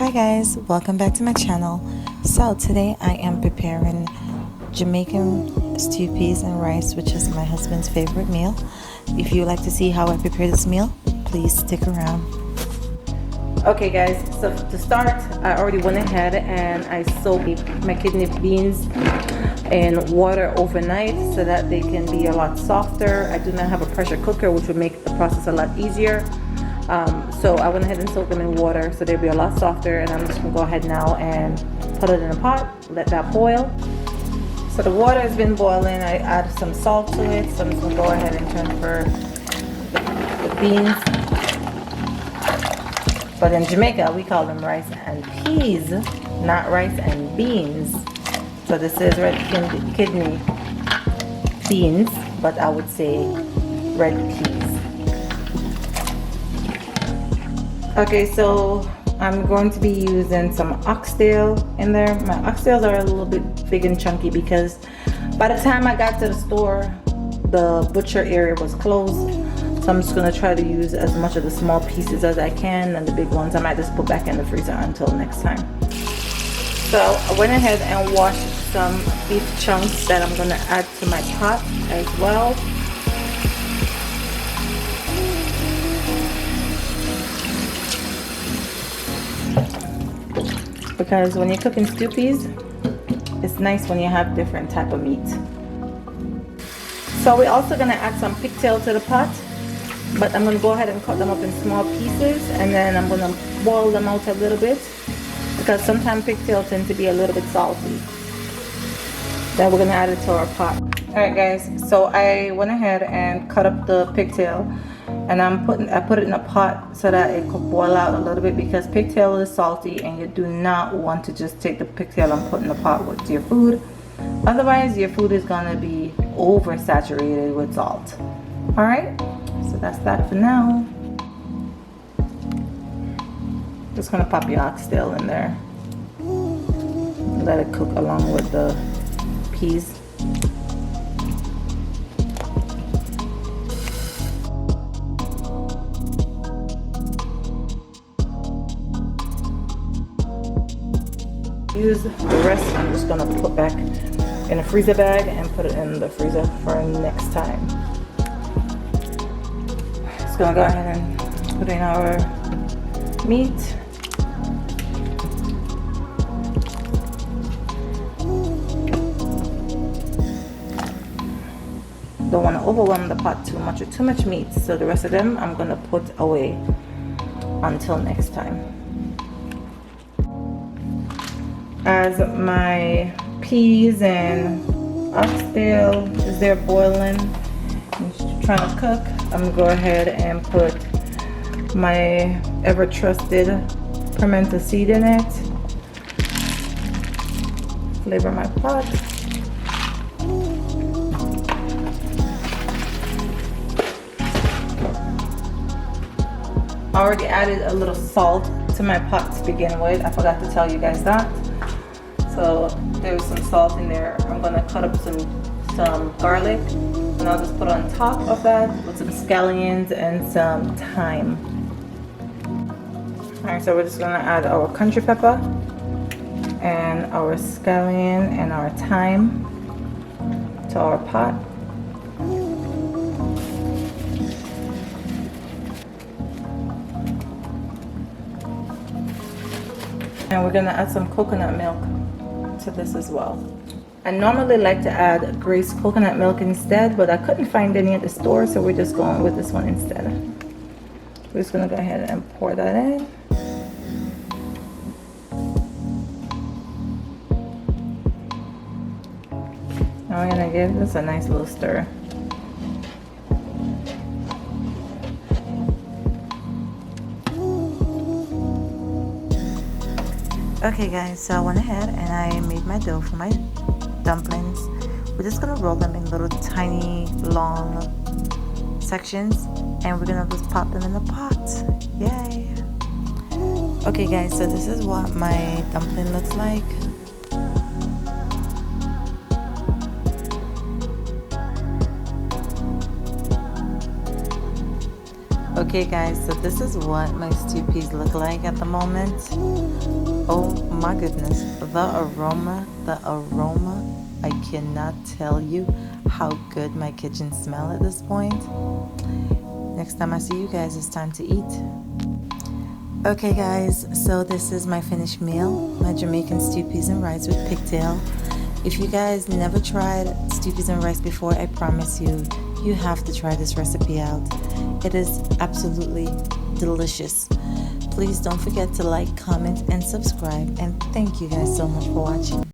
Hi guys, welcome back to my channel. So today I am preparing Jamaican stew peas and rice, which is my husband's favorite meal. If you would like to see how I prepare this meal, please stick around. Okay guys, so to start, I already went ahead and I soaked my kidney beans in water overnight so that they can be a lot softer. I do not have a pressure cooker, which would make the process a lot easier. So I went ahead and soaked them in water so they'll be a lot softer, and I'm just gonna go ahead now and put it in a pot, let that boil. So the water has been boiling. I added some salt to it, so I'm just gonna go ahead and transfer the beans. But in Jamaica we call them rice and peas, not rice and beans. So this is red kidney beans, but I would say red peas. Okay, so I'm going to be using some oxtail in there. My oxtails are a little bit big and chunky because by the time I got to the store, the butcher area was closed. So I'm just gonna try to use as much of the small pieces as I can, and the big ones I might just put back in the freezer until next time. So I went ahead and washed some beef chunks that I'm gonna add to my pot as well. Because when you're cooking stew peas, it's nice when you have different type of meat. So we're also gonna add some pigtail to the pot, but I'm gonna go ahead and cut them up in small pieces, and then I'm gonna boil them out a little bit because sometimes pigtail tend to be a little bit salty. Then we're gonna add it to our pot. All right guys, so I went ahead and cut up the pigtail, and I put it in a pot so that it could boil out a little bit, because pigtail is salty and you do not want to just take the pigtail and put in the pot with your food. Otherwise your food is gonna be oversaturated with salt. All right, so that's that for now. Just gonna pop your oxtail in there, let it cook along with the peas. Use the rest, I'm just gonna put back in a freezer bag and put it in the freezer for next time. Just gonna go ahead and put in our meat. Don't want to overwhelm the pot too much with too much meat, so the rest of them I'm gonna put away until next time. As my peas and oxtail is there boiling and trying to cook, I'm gonna go ahead and put my ever trusted pimento seed in it, flavor my pot. I already added a little salt to my pot to begin with. I forgot to tell you guys that. So there's some salt in there. I'm gonna cut up some garlic, and I'll just put on top of that with some scallions and some thyme. All right, so we're just gonna add our country pepper and our scallion and our thyme to our pot. And we're gonna add some coconut milk to this as well. I normally like to add Grace coconut milk instead, but I couldn't find any at the store, so we're just going with this one instead. We're just gonna go ahead and pour that in. Now we're gonna give this a nice little stir. Okay guys, so I went ahead and I made my dough for my dumplings. We're just gonna roll them in little tiny long sections, and we're gonna just pop them in the pot. Yay! Okay guys, so this is what my dumpling looks like. Okay guys, so this is what my stew peas look like at the moment. Oh my goodness, the aroma, I cannot tell you how good my kitchen smell at this point. Next time I see you guys, it's time to eat. Okay guys, so this is my finished meal, my Jamaican stew peas and rice with pigtail. If you guys never tried stew peas and rice before, I promise you, you have to try this recipe out. It is absolutely delicious. Please don't forget to like, comment, and subscribe. And thank you guys so much for watching.